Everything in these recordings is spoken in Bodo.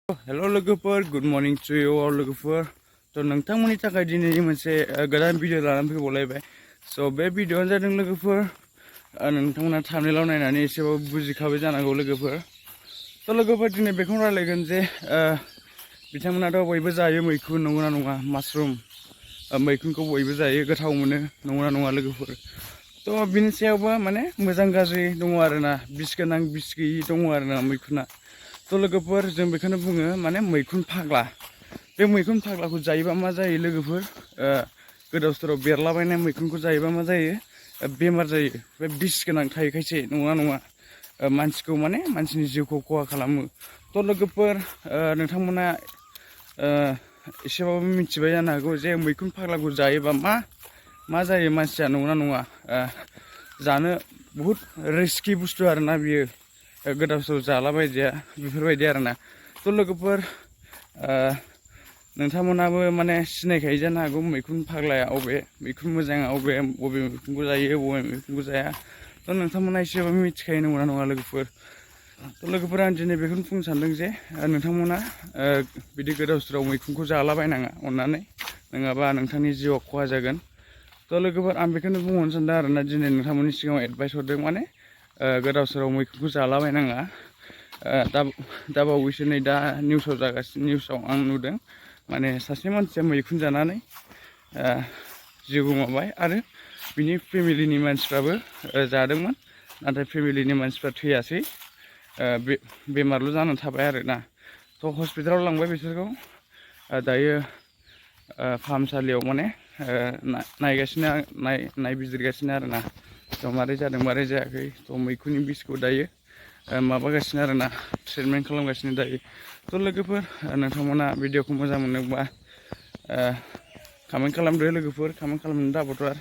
Hello logofer, good morning to you all logofer. So nोंथांमोननि थाखाय दिनै मोनसे गोदान भिडिअ लानानै फैबावलायबाय. So बे भिडिअआनो जादों लोगोफोर नोंथांमोना थाम्बनेइलाव नायनानै एसेबाबो बुजिखाबाय जानांगौ लोगोफोर. So लोगोफोर दिनै बेखौनो रायलायगोन जे बिथांमोनाथ' बयबो जायो मैखुन नंगौना नङा माशरुम मैखुनखौ बयबो जायो गोथाव मोनो नंगौना नङा लोगोफोर. तो बिनि सायावबो माने मोजां गाज्रि दङ आरोना बिस गोनां बिस गैयि दङ आरोना मैखुना. तो लोगोफोर जों बेखौनो बुङो माने मैखुन फाग्ला. बे मैखुन फाग्लाखौ जायोबा मा जायो लोगोफोर गोदाव सोराव बेरलाबायनाय मैखुनखौ जायोबा मा जायो बेमार जायो. बे बिस गोनां थायो खायसे नङा नङा मानसिखौ माने मानसिनि जिउखौ खहा खालामो. तो लोगोफोर नोंथांमोना एसेबाबो मिथिबाय जानो हागौ जे मैखुन फाग्लाखौ जायोबा मा जायो मानसिया नंगौना नङा. जानो बहुद रिस्कि बुस्थु आरोना बियो गोदाव सोराव जालाबायजाया बेफोरबायदि आरोना. तो लोगोफोर नोंथांमोनाबो माने सिनायखायो जानो हागौ मैखुन फाग्लाया अबे मैखुन मोजाङा बबे मैखुनखौ जायो बबे मैखुनखौ जाया. तो नोंथांमोना एसेबाबो मिथिखायो नंगौना नङा लोगोफोर. तो लोगोफोर आं दिनै बेखौनो बुंनो सानदों जे नोंथांमोना बिदि गोदाव सोराव मैखुनखौ जालाबायनाङा अननानै नङाबा नोंथांनि जिउआ खहा जागोन. तो लोगोफोर आं बेखौनो बुंहरनो सानदों आरोना दिनै नोंथांमोननि सिगाङाव एडभाइस हरदों माने गोदाव सोराव मैखुनखौ जालाबायनाङा. दा बावैसो नै दा निउसाव आं नुदों माने सासे मानसिया मैखुन जानानै जिउ गोमाबाय आरो बिनि फेमिलिनि मानसिफ्राबो जादोंमोन नाथाय फेमिलिनि मानसिफ्रा थैयासै बेमारल' जानानै थाबाय आरोना. तो हस्पिटालाव लांबाय बिसोरखौ दायो फाहामसालियाव माने नायबिजिरगासिनो आरोना. तो मारै जादों मारै जायाखै तो मैखुननि बिसखौ दायो माबागासिनो आरोना ट्रिटमेन्ट खालामगासिनो दायो. तो लोगोफोर नोंथांमोना भिडिअखौ मोजां मोनोबा कमेन्ट खालामदो लोगोफोर कमेन्ट खालामनो दाबावथार.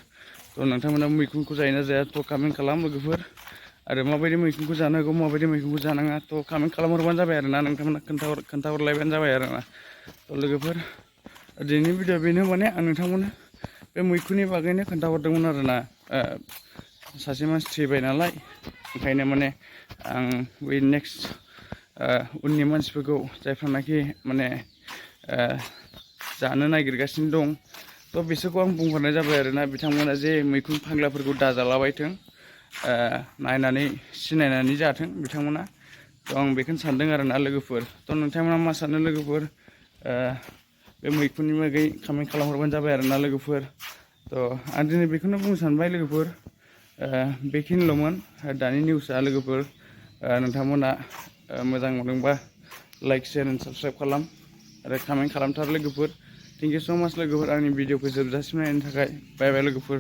तो नोंथांमोना मैखुनखौ जायोना जाया तो कमेन्ट खालाम लोगोफोर. आरो माबायदि मैखुनखौ जानांगौ माबायदि मैखुनखौ जानाङा तो कमेन्ट खालामहरबानो जाबाय आरोना नोंथांमोना खोन्थाहरलायबानो जाबाय आरोना. तो लोगोफोर दिनैनि भिडिअ बेनो माने आं नोंथांमोननो बे मैखुननि बागैनो खोन्थाहरदोंमोन आरोना. सासे मानसि थैबाय नालाय ओंखायनो माने आं बै नेक्स्ट उननि मानसिफोरखौ जायफ्रानाखि माने जानो नागिरगासिनो दं तो बिसोरखौ आं बुंहरनाय जाबाय आरोना बिथांमोना जे मैखुन फाग्लाफोरखौ दाजालाबायथों नायनानै सिनायनानै जाथों बिथांमोना. तो आं बेखौनो सानदों आरोना लोगोफोर. तो नोंथांमोना मा सानो लोगोफोर बे मैखुननि बागै कमेन्ट खालामहरबानो जाबाय आरोना लोगोफोर. तो आं दिनै बेखौनो बुंनो सानबाय लोगोफोर बेखिनिल'मोन दानि निउसआ लोगोफोर. नोंथांमोना मोजां मोनदोंबा लाइक शेयार एन्ड साबस्क्राइब खालाम आरो कमेन्ट खालामथार लोगोफोर. थेंक इउ स' माच लोगोफोर आंनि भिडिअखौ जोबजासिम नायनायनि थाखाय. बाय बाय लोगोफोर.